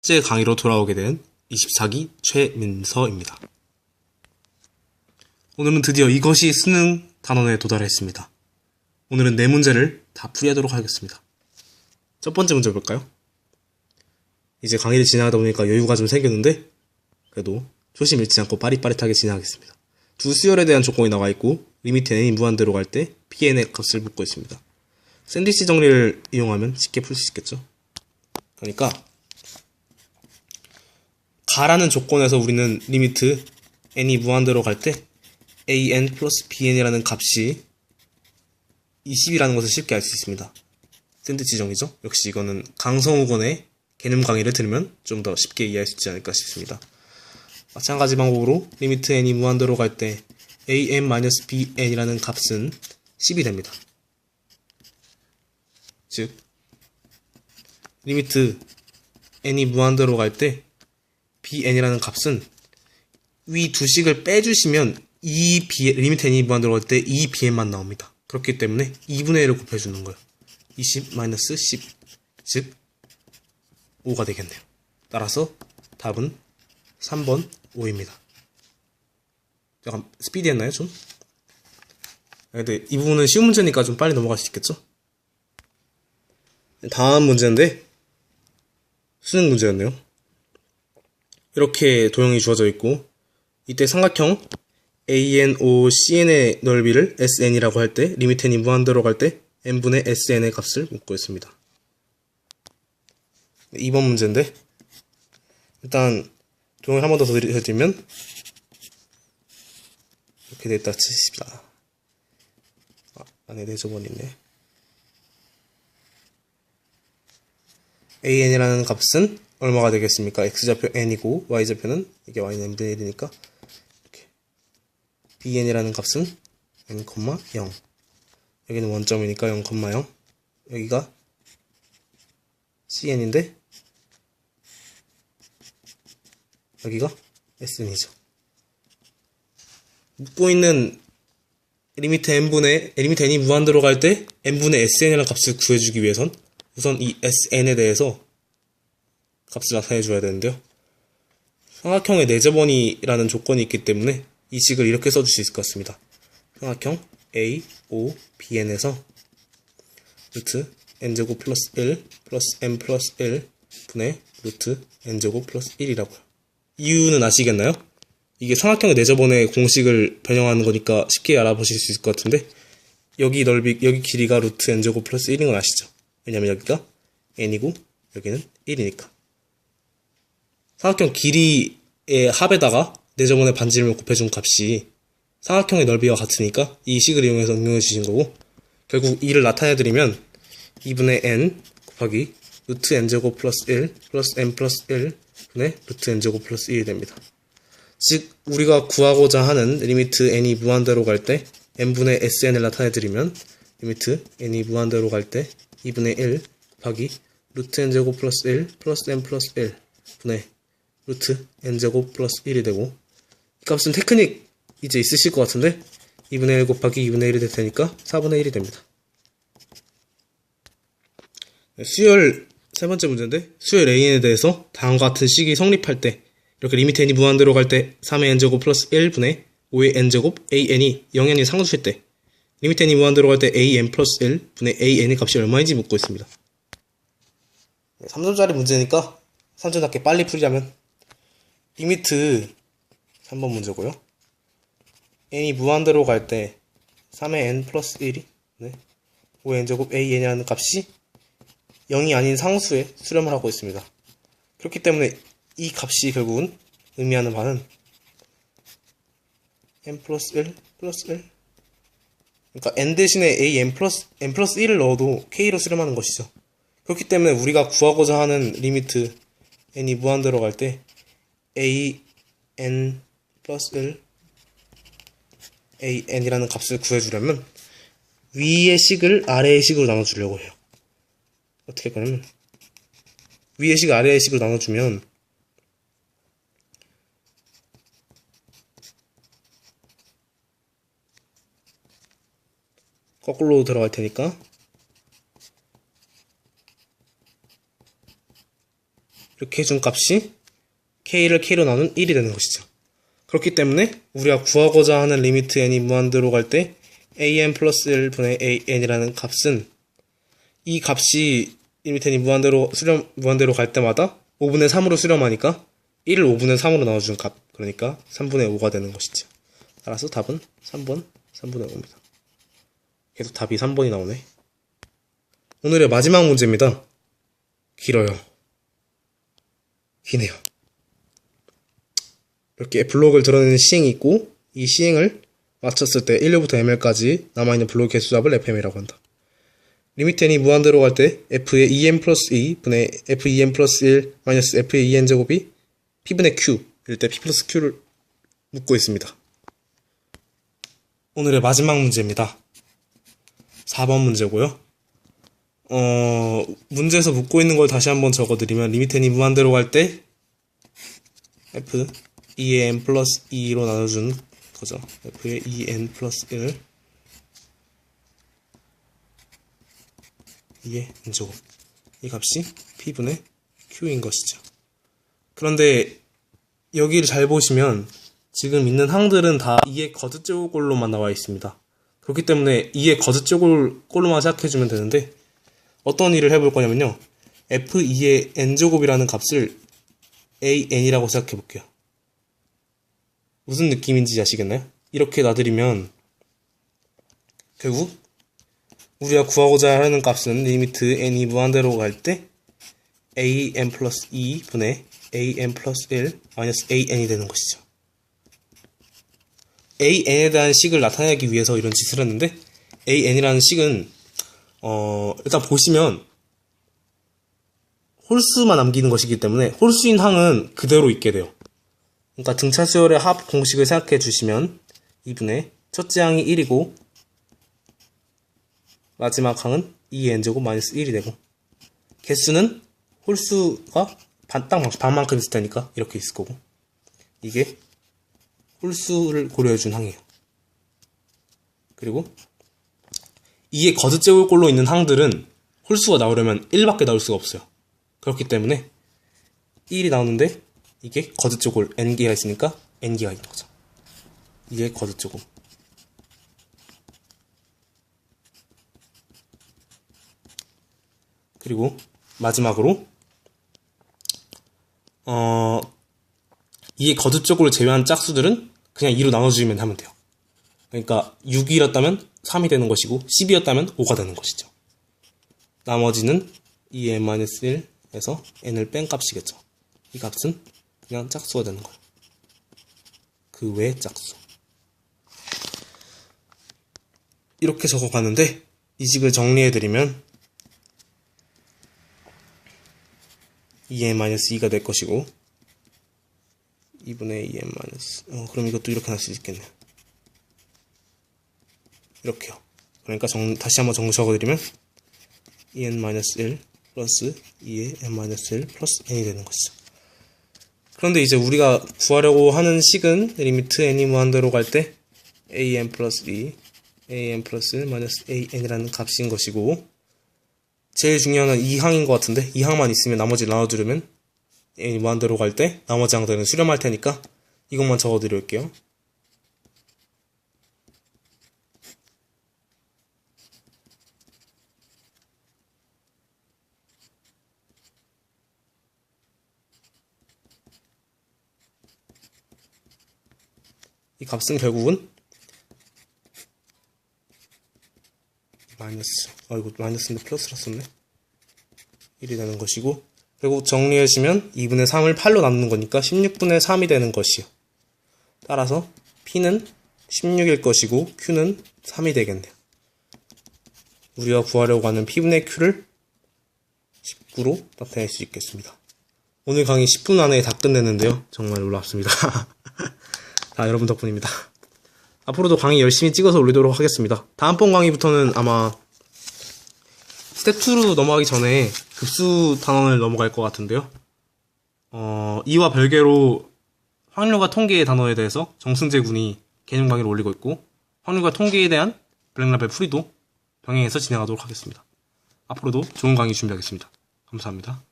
첫째 강의로 돌아오게 된 24기 최민서입니다. 오늘은 드디어 이것이 수능 단원에 도달했습니다. 오늘은 4문제를 다 풀이하도록 하겠습니다. 첫 번째 문제 볼까요? 이제 강의를 진행하다 보니까 여유가 좀 생겼는데 그래도 초심 잃지 않고 빠릿빠릿하게 진행하겠습니다. 두 수열에 대한 조건이 나와 있고 리미트 n이 무한대로 갈 때 pn의 값을 묻고 있습니다. 샌드위치 정리를 이용하면 쉽게 풀 수 있겠죠? 그러니까 가라는 조건에서 우리는 리미트 n이 무한대로 갈 때 an 플러스 bn이라는 값이 20이라는 것을 쉽게 알 수 있습니다. 샌드위치 정리죠? 역시 이거는 강성우건의 개념 강의를 들으면 좀 더 쉽게 이해할 수 있지 않을까 싶습니다. 마찬가지 방법으로 리미트 n이 무한대로 갈 때 an-bn이라는 값은 10이 됩니다. 즉 리미트 n이 무한대로 갈 때 bn이라는 값은 위 두 식을 빼주시면 리미트 n이 무한대로 갈 때 2bn만 나옵니다. 그렇기 때문에 2분의 1을 곱해주는 거예요. 20-10 즉 5가 되겠네요. 따라서 답은 3번 5입니다. 약간 스피디했나요 좀? 근데 이 부분은 쉬운 문제니까 좀 빨리 넘어갈 수 있겠죠? 다음 문제인데 수능 문제였네요. 이렇게 도형이 주어져 있고 이때 삼각형 ANOCN의 넓이를 SN이라고 할 때 리미트 n이 무한대로 갈 때 n분의 SN의 값을 묻고 있습니다. 2번 문제인데 일단 도형을 한 번 더 드리면 이렇게 됐다 치십시다. 안에 내저번이 있네. an이라는 값은 얼마가 되겠습니까? x좌표 n이고 y좌표는 이게 y는 n분의 1이니까 이렇게 bn이라는 값은 n, 0 여기는 원점이니까 0, 0 여기가 cn인데 여기가 sn이죠. 묻고 있는 리미트 n이 무한대로 갈 때 n분의 sn이라는 값을 구해주기 위해선 우선 이 sn에 대해서 값을 나타내줘야 되는데요. 삼각형의 내저번이라는 조건이 있기 때문에 이 식을 이렇게 써줄 수 있을 것 같습니다. 삼각형 a, o, bn에서 루트 n제곱 플러스 1 플러스 m 플러스 1 분의 루트 n제곱 플러스 1이라고요. 이유는 아시겠나요? 이게 삼각형의 내저번의 공식을 변형하는 거니까 쉽게 알아보실 수 있을 것 같은데 여기 길이가 루트 n제곱 플러스 1인 건 아시죠? 왜냐면 여기가 n이고 여기는 1이니까. 삼각형 길이의 합에다가 내저번의 반지름을 곱해준 값이 삼각형의 넓이와 같으니까 이 식을 이용해서 응용해 주신 거고 결국 이를 나타내드리면 2분의 n 곱하기 루트 n제곱 플러스 1 플러스 n 플러스 1 분의 루트 n제곱 플러스 1이 됩니다. 즉 우리가 구하고자 하는 리미트 n이 무한대로 갈 때 n분의 sn을 나타내드리면 리미트 n이 무한대로 갈 때 2분의 1 곱하기 루트 n제곱 플러스 1 플러스 n 플러스 1 분의 루트 n제곱 플러스 1이 되고 이 값은 테크닉 이제 있으실 것 같은데 2분의 1 곱하기 2분의 1이 될 테니까 4분의 1이 됩니다. 수열 세 번째 문제인데 수열 a에 대해서 다음과 같은 식이 성립할 때 이렇게 리미트 n이 무한대로 갈 때 3의 n제곱 플러스 1분의 5의 n제곱 an이 0n이 상수일 때 리미트 n이 무한대로 갈 때 an 플러스 1분의 an의 값이 얼마인지 묻고 있습니다. 3점짜리 문제니까 3점답게 빨리 풀자면 리미트 3번 문제고요. n이 무한대로 갈 때 3의 n 플러스 1이 5의 n제곱 an이라는 값이 0이 아닌 상수에 수렴을 하고 있습니다. 그렇기 때문에 이 값이 결국은 의미하는 바는 n 플러스 1 플러스 1 그러니까 n 대신에 n 플러스 1을 넣어도 k로 수렴하는 것이죠. 그렇기 때문에 우리가 구하고자 하는 리미트 n이 무한대로 갈 때 an 플러스 1 an이라는 값을 구해주려면 위의 식을 아래의 식으로 나눠주려고 해요. 어떻게 할까냐면 위의 식 아래의 식으로 나눠주면 거꾸로 들어갈 테니까 이렇게 해준 값이 k를 k로 나눈 1이 되는 것이죠. 그렇기 때문에 우리가 구하고자 하는 리미트 n이 무한대로 갈 때 an 플러스 1분의 an이라는 값은 이 값이 리미트 n이 무한대로 갈 때마다 5분의 3으로 수렴하니까 1을 5분의 3으로 나눠준 값, 그러니까 3분의 5가 되는 것이죠. 따라서 답은 3번 3분의 5입니다. 계속 답이 3번이 나오네. 오늘의 마지막 문제입니다. 길어요. 기네요. 이렇게 블록을 드러내는 시행이 있고 이 시행을 마쳤을 때 1류부터 ml까지 남아있는 블록 개수합을 fm이라고 한다. 리미트 n이 무한대로 갈 때 f의 2n 플러스 2 분의 f2n 플러스 1 마이너스 f의 2n 제곱이 p분의 q 일 때 p 플러스 q를 묻고 있습니다. 오늘의 마지막 문제입니다. 4번 문제고요. 문제에서 묻고 있는 걸 다시 한번 적어드리면 리미트 n이 무한대로 갈 때 f 2n 플러스 2로 나눠준 거죠. f의 2n 플러스 1 2의 n제곱, 이 값이 p분의 q인 것이죠. 그런데 여기를 잘 보시면 지금 있는 항들은 다 2의 거듭제곱꼴로만 나와 있습니다. 그렇기 때문에 2의 거듭제곱꼴로만 생각해주면 되는데 어떤 일을 해볼 거냐면요, f2의 n제곱이라는 값을 an이라고 생각해 볼게요. 무슨 느낌인지 아시겠나요? 이렇게 놔드리면 결국 우리가 구하고자 하는 값은 리미트 n이 무한대로 갈 때 an 플러스 2 분의 an 플러스 1 마이너스 an이 되는 것이죠. an에 대한 식을 나타내기 위해서 이런 짓을 했는데 an이라는 식은 일단 보시면 홀수만 남기는 것이기 때문에 홀수인 항은 그대로 있게 돼요. 그러니까 등차수열의 합 공식을 생각해 주시면 2분의 첫째 항이 1이고 마지막 항은 2의 n제곱 마이너스 1이 되고 개수는 홀수가 딱 반만큼 있을 테니까 이렇게 있을 거고, 이게 홀수를 고려해준 항이에요. 그리고 2의 거듭제곱꼴로 있는 항들은 홀수가 나오려면 1밖에 나올 수가 없어요. 그렇기 때문에 1이 나오는데 이게 거듭제곱 n개가 있으니까 n개가 있는 거죠. 이게 거듭제곱. 그리고 마지막으로 2의 거듭제곱을 제외한 짝수들은 그냥 2로 나눠주면 하면 돼요. 그러니까 6이었다면 3이 되는 것이고 10이었다면 5가 되는 것이죠. 나머지는 2n-1에서 n을 뺀 값이겠죠. 이 값은 그냥 짝수가 되는 거예요. 그 외의 짝수. 이렇게 적어가는데 이 식을 정리해드리면 2n-2가 될 것이고 2분의 2n-, 그럼 이것도 이렇게 날 수 있겠네요. 이렇게요. 그러니까 다시 한번 정리 적어드리면 2n-1 플러스 2의 n-1 플러스 n이 되는 것이죠. 그런데 이제 우리가 구하려고 하는 식은 리미트 n이 무한대로 갈 때 an 플러스 2, an 플러스 1 마이너스 an이라는 값인 것이고, 제일 중요한 건 이 항인 것 같은데 이 항만 있으면 나머지를 나눠주려면 n이 무한대로 갈 때 나머지 항들은 수렴할 테니까 이것만 적어드릴게요. 이 값은 결국은 마이너스인데 플러스라 썼네. 1이 되는 것이고, 그리고 정리해주면 2분의 3을 8로 나누는 거니까 16분의 3이 되는 것이요. 따라서 P는 16일 것이고 Q는 3이 되겠네요. 우리가 구하려고 하는 P분의 Q를 19로 나타낼 수 있겠습니다. 오늘 강의 10분 안에 다 끝냈는데요. 정말 놀랍습니다. 다 여러분 덕분입니다. 앞으로도 강의 열심히 찍어서 올리도록 하겠습니다. 다음번 강의부터는 아마 스텝 2로 넘어가기 전에 급수 단원을 넘어갈 것 같은데요. 이와 별개로 확률과 통계의 단어에 대해서 정승재 군이 개념 강의를 올리고 있고, 확률과 통계에 대한 블랙라벨 풀이도 병행해서 진행하도록 하겠습니다. 앞으로도 좋은 강의 준비하겠습니다. 감사합니다.